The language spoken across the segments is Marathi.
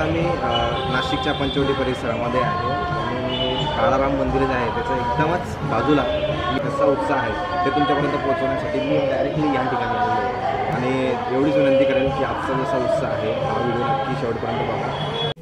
आम्ही नाशिकच्या पंचवटी परिसरामध्ये आहे आणि काळाराम मंदिर जे आहे त्याच्या एकदमच बाजूला कसा उत्साह आहे ते तुमच्यापर्यंत पोहोचवण्यासाठी मी डायरेक्टली या ठिकाणी आलेलो आहे आणि एवढीच विनंती करेल की आजचा जसा उत्साह आहे हा व्हिडिओ नक्की शेवटपर्यंत बघा.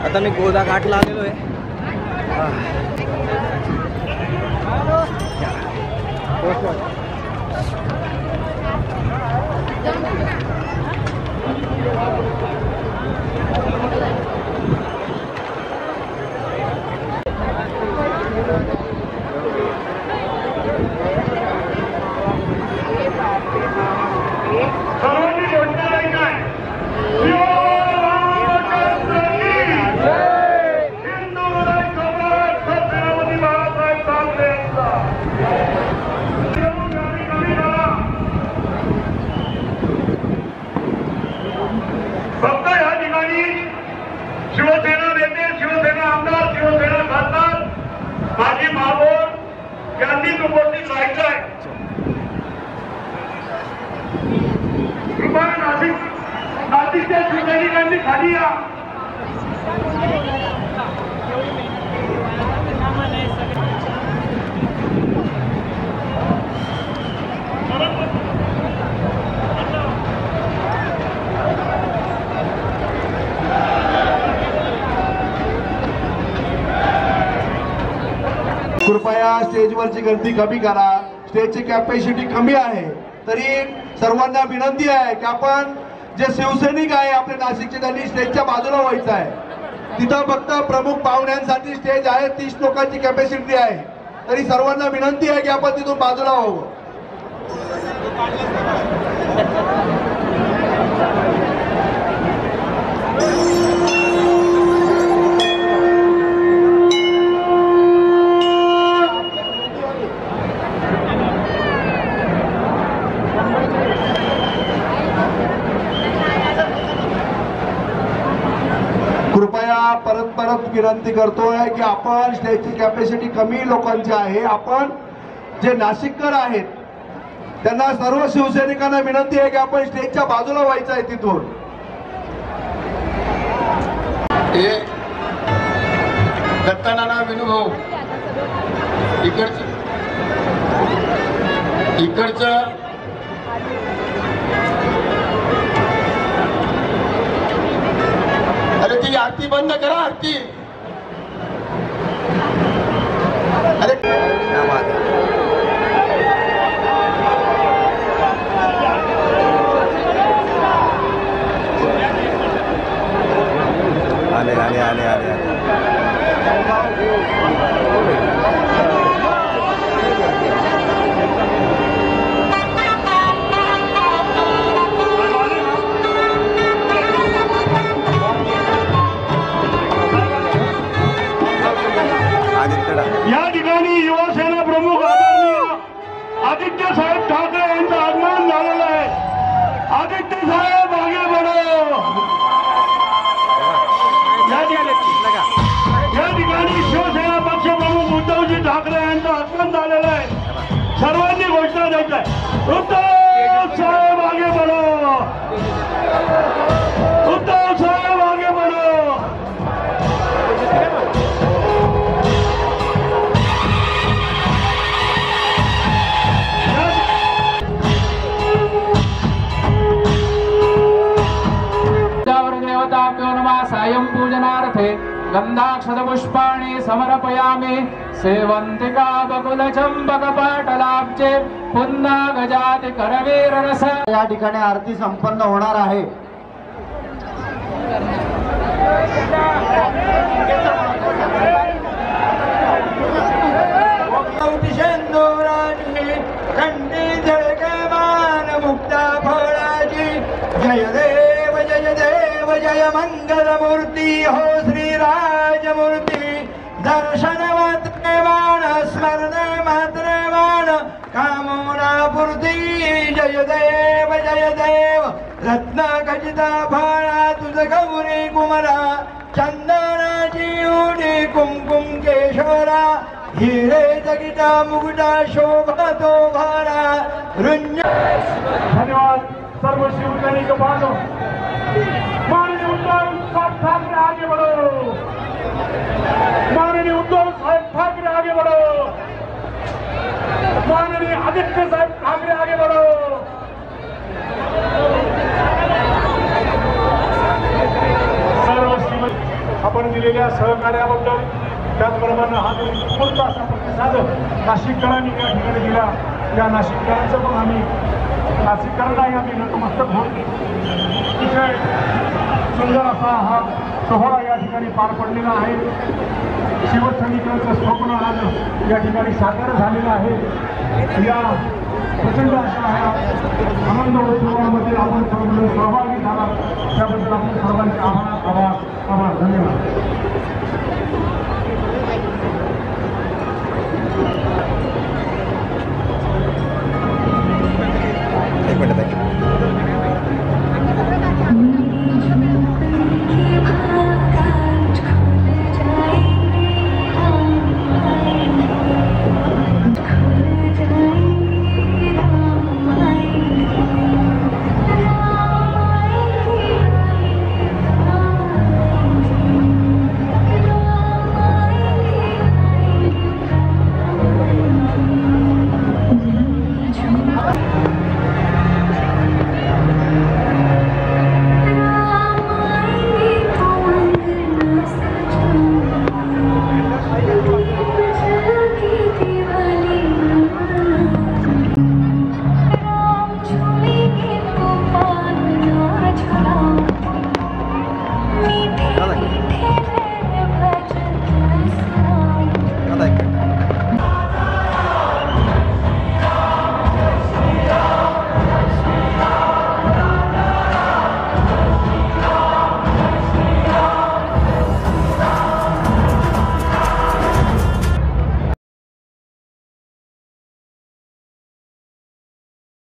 आता मी गोदा घाटला आलेलो आहे. शिवसेना नेते, शिवसेना आमदार, शिवसेना खासदार माजी महापौर यांनीच उपस्थित राहायचं आहे. कृपया नाशिकच्या शिवसैनिकांनी खाली या. कृपया स्टेजवरची गर्दी कमी करा. स्टेजची कॅपॅसिटी कमी आहे, तरी सर्वांना विनंती आहे की आपण जे शिवसैनिक आहे आपले नाशिकचे, त्यांनी स्टेजच्या बाजूला व्हायचं आहे. तिथं फक्त प्रमुख पाहुण्यांसाठी स्टेज आहे, 30 लोकांची कॅपॅसिटी आहे, तरी सर्वांना विनंती आहे की आपण तिथून बाजूला व्हावं. कृपया परत विनंती करतोय की आपण स्टेजची कॅपॅसिटी कमी लोकांची आहे. आपण जे नाशिककर आहेत त्यांना, सर्व शिवसैनिकांना विनंती आहे की आपण स्टेजच्या बाजूला व्हायचं आहे. तिथून दत्तानाना विनुभव इकडचं अरे ती आरती बंद करा. आरती अरे आले आले आले आले या ठिकाणी युवासेना प्रमुख आदरणीय आदित्य साहेब ठाकरे यांचं आगमन झालेलं आहे. आदित्य साहेब आगे बढो. या ठिकाणी शिवसेना पक्ष प्रमुख उद्धवजी ठाकरे यांचं आगमन झालेलं आहे. सर्वांनी घोषणा द्यायचं आहे. उद्धव साहेब आगे बढो. उद्धव साहेब आगे बढो. सायं पूजनार्थे गंधाक्षतपुष्पाणि समर्पयामि. सेवन्तिका बकुलचम्बकपाटलाब्जे पुन्नागजाति करवीररस. या ठिकाणी आरती संपन्न होणार आहे. जय देव जय देव जय मंगलमूर्ती हो श्रीराजमूर्ती. दर्शन मात्रे बाण स्मरण मात्रे बाण कामना पूर्ती. जय देव रत्न खचिता फळा तुझ गौरी कुमरा. चंदनाची उडी कुमकुम केशरा. हिरे जगिता मुकुटा शोभा तो भारा. धन्यवाद सर्व शिवसैनिक बांधव. माननीय उद्धव साहेब ठाकरे आगे बढ़ो. माननीय उद्धव साहेब ठाकरे आगे बढ़ो. माननीय आदित्य साहेब ठाकरे आगे बढ़ो. सर्व आपण दिलेल्या सहकार्याबद्दल, त्याचप्रमाणे हा जो उत्स्फूर्त असा प्रतिसाद नाशिककरांनी या ठिकाणी दिला, या नाशिककरांचं पण आम्ही नाशिककरांनाही आम्ही नतमस्तक होत. अतिशय सुंदर असा हा सोहळा या ठिकाणी पार पडलेला आहे. शिवसैनिकांचं स्वप्न आज या ठिकाणी साकार झालेलं आहे. या प्रचंड अशा आनंद उत्सवामध्ये आपण सर्व सहभागी झाला, त्याबद्दल आपण सर्वांचे आभार. धन्यवाद.